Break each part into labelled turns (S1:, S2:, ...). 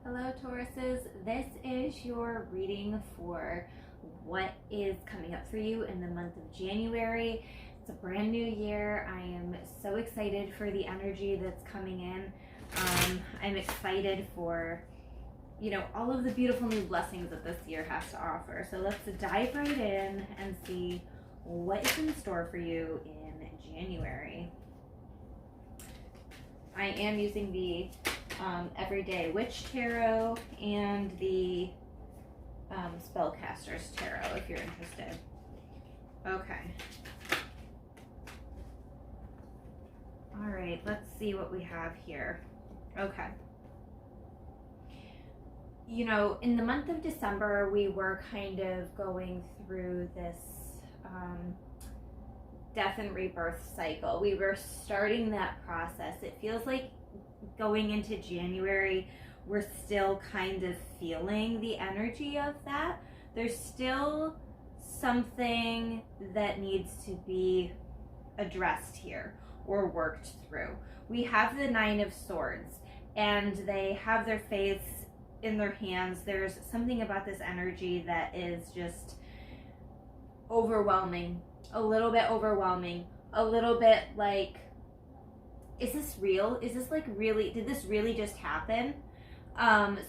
S1: Hello Tauruses, this is your reading for what is coming up for you in the month of January. It's a brand new year. I am so excited for the energy that's coming in. I'm excited for, all of the beautiful new blessings that this year has to offer. So let's dive right in and see what is in store for you in January. I am using the Everyday Witch Tarot and the Spellcaster's Tarot if you're interested. Okay. Alright, let's see what we have here. Okay. In the month of December, we were kind of going through this death and rebirth cycle. We were starting that process. It feels like going into January, we're still kind of feeling the energy of that. There's still something that needs to be addressed here or worked through. We have the Nine of Swords and they have their faiths in their hands. There's something about this energy that is just overwhelming, a little bit overwhelming, a little bit like, is this real? Is this like really, did this really just happen?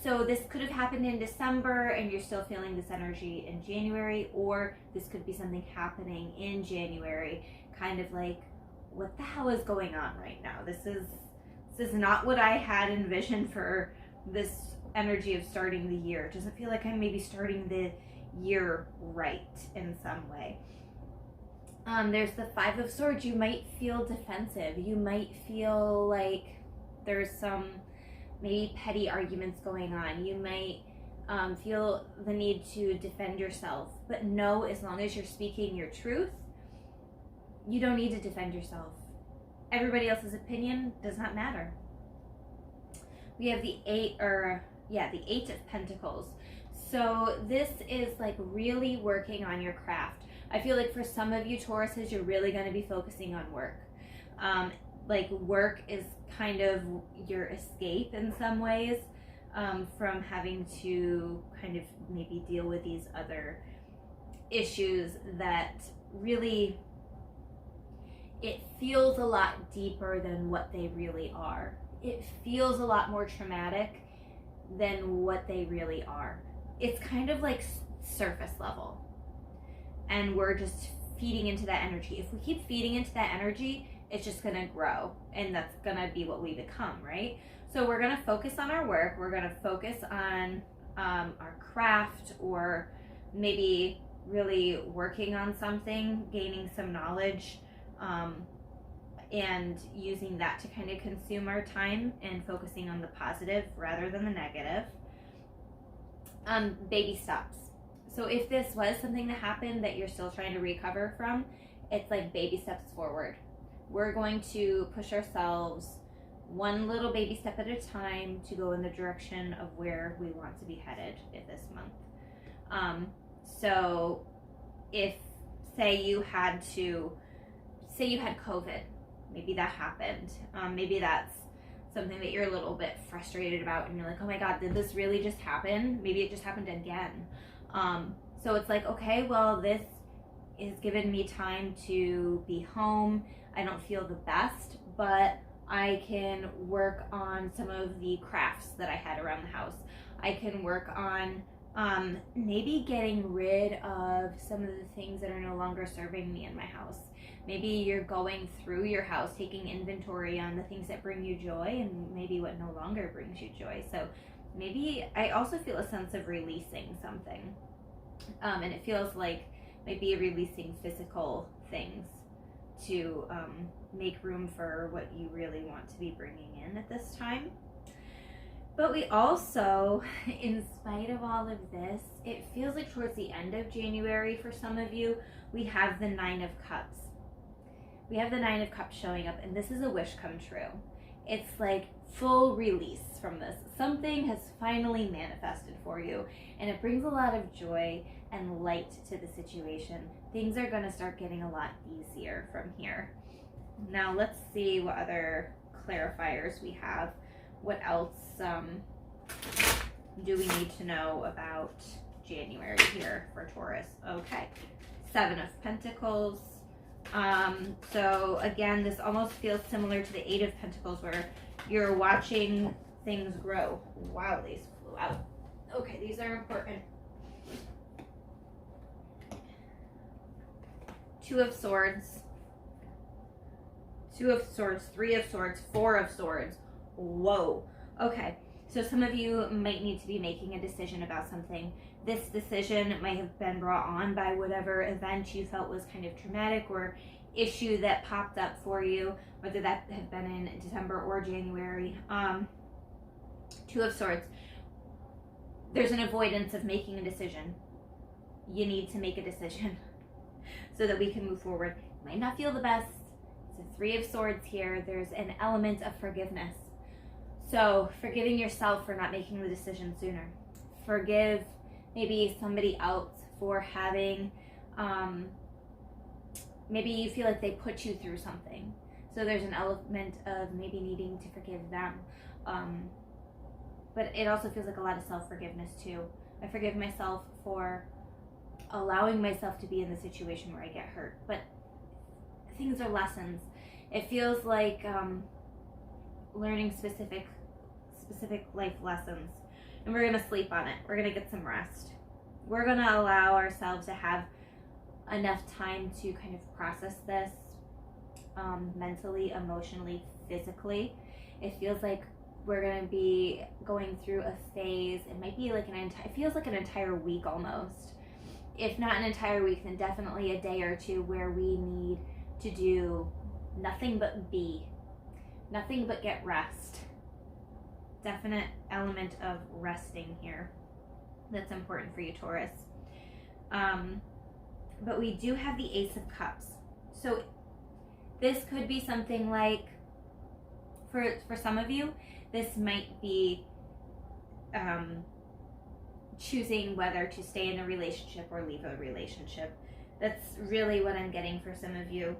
S1: So this could have happened in December and you're still feeling this energy in January, or this could be something happening in January, kind of like, what the hell is going on right now? This is not what I had envisioned for this energy of starting the year. It doesn't feel like I'm maybe starting the year right in some way. There's the Five of Swords. You might feel defensive. You might feel like there's some maybe petty arguments going on. You might feel the need to defend yourself. But no, as long as you're speaking your truth, you don't need to defend yourself. Everybody else's opinion does not matter. We have the Eight of Pentacles. So this is like really working on your craft. I feel like for some of you Tauruses, you're really going to be focusing on work. Like work is kind of your escape in some ways from having to kind of maybe deal with these other issues that really, it feels a lot deeper than what they really are. It feels a lot more traumatic than what they really are. It's kind of like surface level. And we're just feeding into that energy. If we keep feeding into that energy, it's just gonna grow, and that's gonna be what we become, right? So we're gonna focus on our work. We're gonna focus on our craft, or maybe really working on something, gaining some knowledge, and using that to kind of consume our time and focusing on the positive rather than the negative. Baby steps. So if this was something that happened that you're still trying to recover from, it's like baby steps forward. We're going to push ourselves one little baby step at a time to go in the direction of where we want to be headed in this month. So if, say you had COVID, maybe that happened. Maybe that's something that you're a little bit frustrated about and you're like, oh my God, did this really just happen? Maybe it just happened again. So it's like, okay, well, this is giving me time to be home. I don't feel the best, but I can work on some of the crafts that I had around the house. I can work on maybe getting rid of some of the things that are no longer serving me in my house. Maybe you're going through your house, taking inventory on the things that bring you joy and maybe what no longer brings you joy. So maybe I also feel a sense of releasing something. And it feels like maybe releasing physical things to make room for what you really want to be bringing in at this time. But we also, in spite of all of this, it feels like towards the end of January for some of you, we have the Nine of Cups. We have the Nine of Cups showing up, and this is a wish come true. It's like full release from this. Something has finally manifested for you, and it brings a lot of joy and light to the situation. Things are going to start getting a lot easier from here. Now let's see what other clarifiers we have. What else do we need to know about January here for Taurus? Okay, 7 of Pentacles. So again, this almost feels similar to the 8 of Pentacles, where you're watching things grow. Wow, these flew out. Okay, these are important. 2 of Swords, 2 of Swords, 3 of Swords, 4 of Swords. Whoa. Okay, so some of you might need to be making a decision about something. This decision might have been brought on by whatever event you felt was kind of traumatic or issue that popped up for you, whether that had been in December or January. 2 of Swords. There's an avoidance of making a decision. You need to make a decision so that we can move forward. Might not feel the best. It's a 3 of Swords here. There's an element of forgiveness. So forgiving yourself for not making the decision sooner. Forgive maybe somebody else for having, maybe you feel like they put you through something. So there's an element of maybe needing to forgive them. But it also feels like a lot of self-forgiveness too. I forgive myself for allowing myself to be in the situation where I get hurt. But things are lessons. It feels like learning specific life lessons. And we're going to sleep on it. We're going to get some rest. We're going to allow ourselves to have enough time to kind of process this mentally, emotionally, physically. It feels like we're going to be going through a phase. It might be like it feels like an entire week almost. If not an entire week, then definitely a day or two where we need to do nothing but be. Nothing but get rest. Definite element of resting here. That's important for you, Taurus. But we do have the Ace of Cups. So this could be something like, for some of you, this might be choosing whether to stay in a relationship or leave a relationship. That's really what I'm getting for some of you.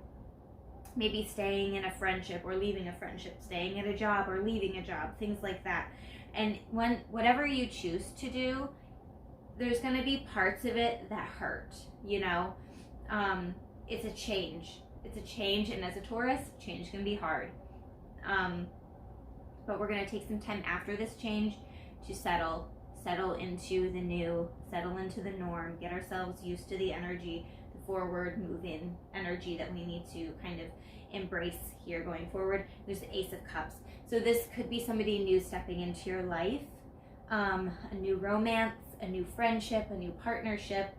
S1: Maybe staying in a friendship or leaving a friendship, staying at a job or leaving a job, things like that. And whatever you choose to do, there's going to be parts of it that hurt, you know. It's a change. It's a change, and as a Taurus, change can be hard. But we're going to take some time after this change to settle into the new, settle into the norm, get ourselves used to the energy, the forward moving energy that we need to kind of embrace here going forward. There's the Ace of Cups. So this could be somebody new stepping into your life, a new romance, a new friendship, a new partnership.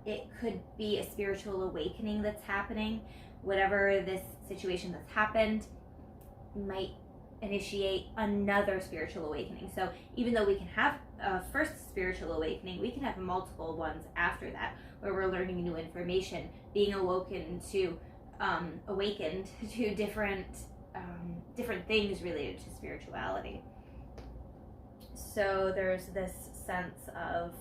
S1: It could be a spiritual awakening that's happening. Whatever this situation that's happened might initiate another spiritual awakening. So even though we can have a first spiritual awakening, we can have multiple ones after that, where we're learning new information, being awakened to different things related to spirituality. So there's this sense of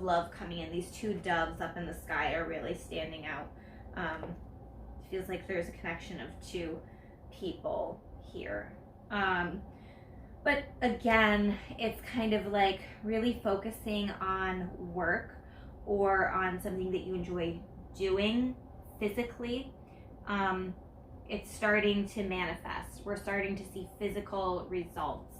S1: love coming in. These 2 doves up in the sky are really standing out. It feels like there's a connection of 2 people here. But again, it's kind of like really focusing on work or on something that you enjoy doing physically. It's starting to manifest. We're starting to see physical results.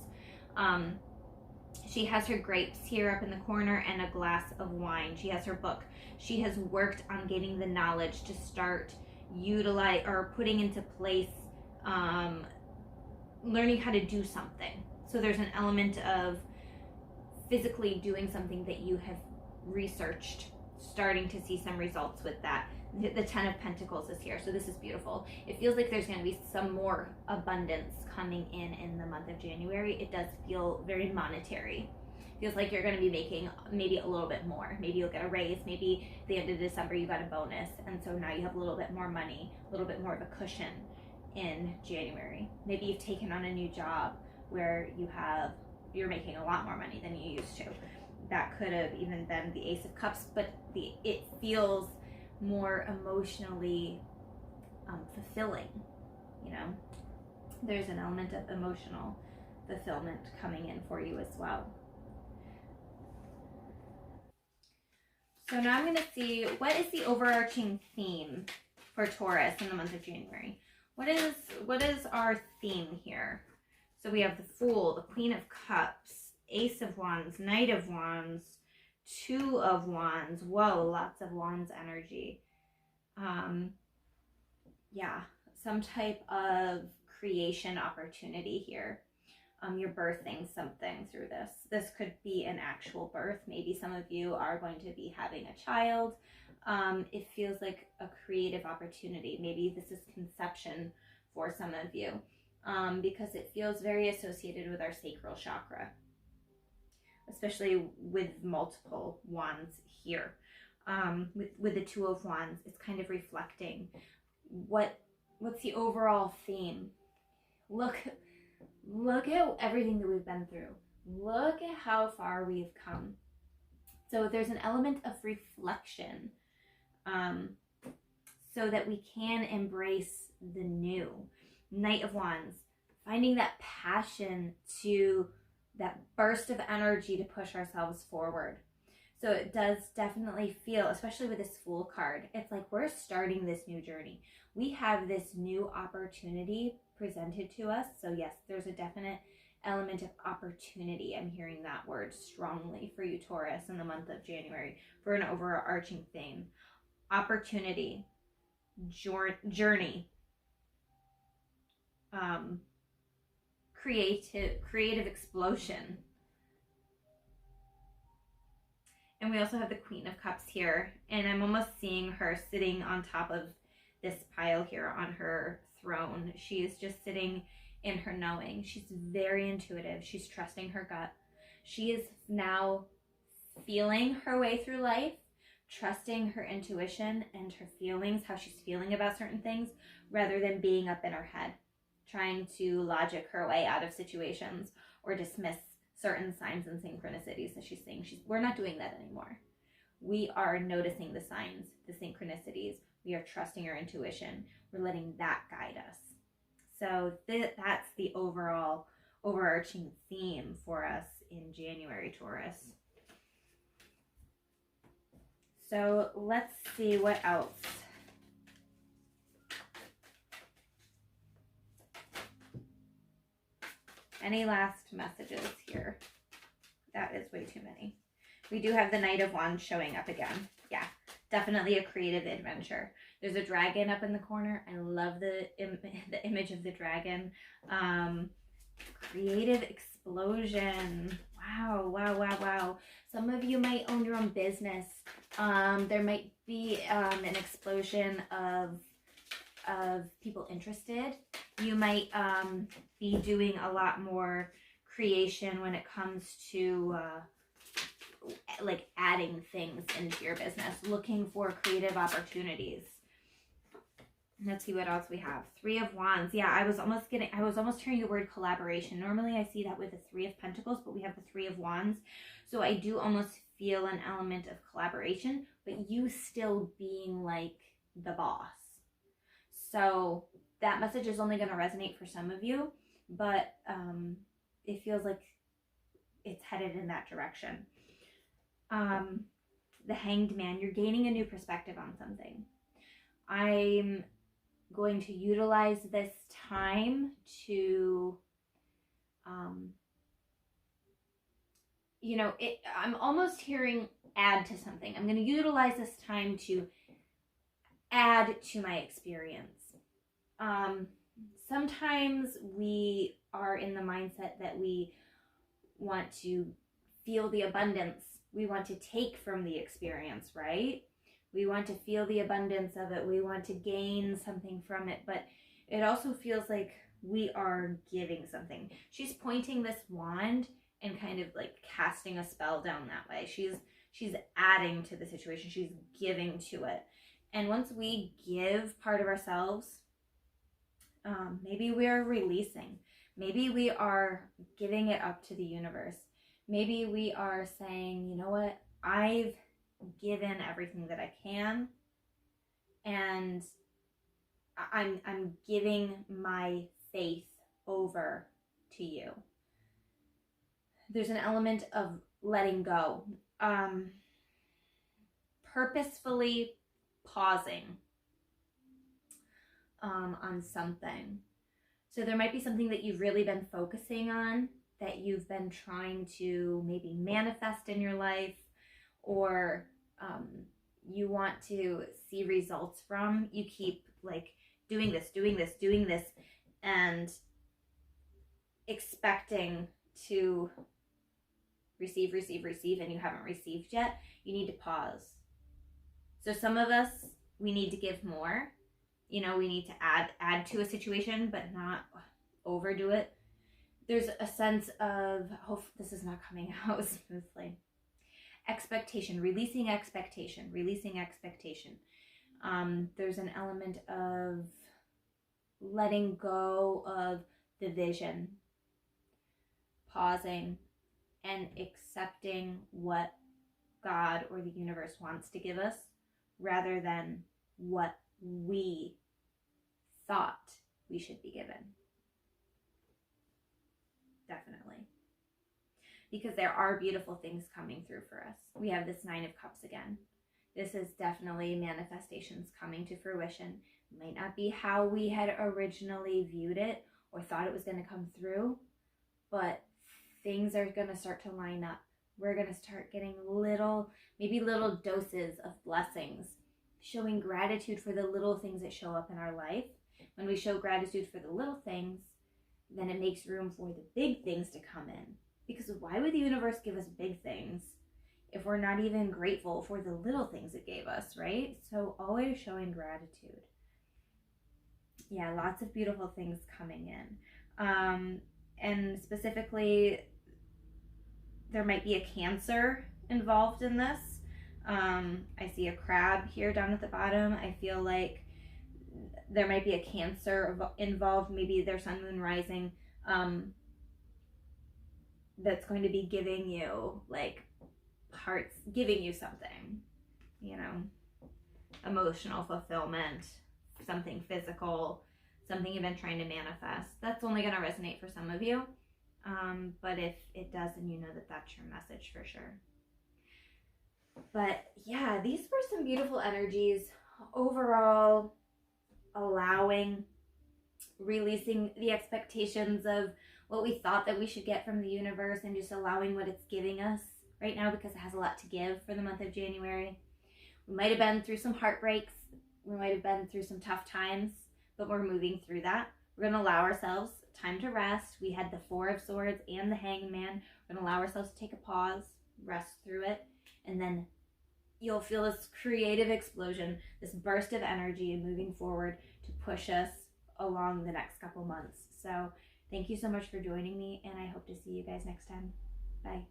S1: She has her grapes here up in the corner and a glass of wine. She has her book. She has worked on getting the knowledge to start utilize or putting into place, learning how to do something. So there's an element of physically doing something that you have researched, starting to see some results with that. The 10 of Pentacles is here, so this is beautiful. It feels like there's going to be some more abundance coming in the month of January. It does feel very monetary. It feels like you're going to be making maybe a little bit more. Maybe you'll get a raise. Maybe at the end of December you got a bonus, and so now you have a little bit more money, a little bit more of a cushion in January. Maybe you've taken on a new job where you're making a lot more money than you used to. That could have even been the Ace of Cups, but it feels more emotionally fulfilling, you know. There's an element of emotional fulfillment coming in for you as well. So now I'm going to see, what is the overarching theme for Taurus in the month of January? What is our theme here? So we have the Fool, the Queen of Cups, Ace of Wands, Knight of Wands, Two of Wands. Whoa, lots of Wands energy. Yeah, some type of creation opportunity here. You're birthing something through this. This could be an actual birth. Maybe some of you are going to be having a child. It feels like a creative opportunity. Maybe this is conception for some of you, because it feels very associated with our sacral chakra, especially with multiple wands here. With the Two of Wands, it's kind of reflecting what's the overall theme. Look at everything that we've been through. Look at how far we've come. So there's an element of reflection, so that we can embrace the new. Knight of Wands, finding that passion, to that burst of energy to push ourselves forward. So it does definitely feel, especially with this Fool card, it's like we're starting this new journey. We have this new opportunity presented to us. So yes, there's a definite element of opportunity. I'm hearing that word strongly for you, Taurus, in the month of January for an overarching theme. Opportunity, journey, creative explosion. And we also have the Queen of Cups here, and I'm almost seeing her sitting on top of this pile here on her throne. She is just sitting in her knowing. She's very intuitive. She's trusting her gut. She is now feeling her way through life, trusting her intuition and her feelings, how she's feeling about certain things, rather than being up in her head, trying to logic her way out of situations or dismiss certain signs and synchronicities that she's seeing. We're not doing that anymore. We are noticing the signs, the synchronicities. We are trusting our intuition. We're letting that guide us. So that's the overall overarching theme for us in January, Taurus. So let's see what else. Any last messages here? That is way too many. We do have the Knight of Wands showing up again. Yeah, definitely a creative adventure. There's a dragon up in the corner. I love the image of the dragon. Creative explosion. Wow, wow, wow, wow. Some of you might own your own business. There might be an explosion of people interested. You might be doing a lot more creation when it comes to like adding things into your business, looking for creative opportunities. Let's see what else we have. Three of Wands. Yeah, I was almost hearing the word collaboration. Normally I see that with the Three of Pentacles, but we have the Three of Wands. So I do almost feel an element of collaboration, but you still being like the boss. So that message is only going to resonate for some of you, but it feels like it's headed in that direction. The Hanged Man, you're gaining a new perspective on something. I'm going to utilize this time to, I'm almost hearing add to something. I'm going to utilize this time to add to my experience. Sometimes we are in the mindset that we want to feel the abundance. We want to take from the experience, right? We want to feel the abundance of it. We want to gain something from it, but it also feels like we are giving something. She's pointing this wand and kind of like casting a spell down that way. She's adding to the situation. She's giving to it. And once we give part of ourselves, maybe we are releasing. Maybe we are giving it up to the universe. Maybe we are saying, you know what? I've given everything that I can, and I'm giving my faith over to you. There's an element of letting go, purposefully pausing on something. So there might be something that you've really been focusing on, that you've been trying to maybe manifest in your life, or you want to see results from. You keep like doing this, and expecting to receive, and you haven't received yet. You need to pause. So some of us, we need to give more. You know, we need to add to a situation, but not overdo it. There's a sense of, hope this is not coming out smoothly. Expectation, releasing expectation. There's an element of letting go of the vision, pausing, and accepting what God or the universe wants to give us, rather than what we thought we should be given. Definitely. Because there are beautiful things coming through for us. We have this 9 of Cups again. This is definitely manifestations coming to fruition. It might not be how we had originally viewed it or thought it was going to come through, but things are going to start to line up. We're going to start getting maybe little doses of blessings, showing gratitude for the little things that show up in our life. When we show gratitude for the little things, then it makes room for the big things to come in. Because why would the universe give us big things if we're not even grateful for the little things it gave us, right? So always showing gratitude. Yeah, lots of beautiful things coming in. And specifically, there might be a Cancer involved in this. I see a crab here down at the bottom. I feel like there might be a Cancer involved, maybe their sun, moon, rising, that's going to be giving you giving you something, you know, emotional fulfillment, something physical, something you've been trying to manifest. That's only going to resonate for some of you. But if it does, then you know that that's your message for sure. But yeah, these were some beautiful energies. Overall, allowing, releasing the expectations of what we thought that we should get from the universe, and just allowing what it's giving us right now, because it has a lot to give for the month of January. We might have been through some heartbreaks. We might have been through some tough times, but we're moving through that. We're going to allow ourselves time to rest. We had the 4 of Swords and the Hangman. We're going to allow ourselves to take a pause, rest through it, and then you'll feel this creative explosion, this burst of energy moving forward to push us along the next couple months. So thank you so much for joining me, and I hope to see you guys next time. Bye.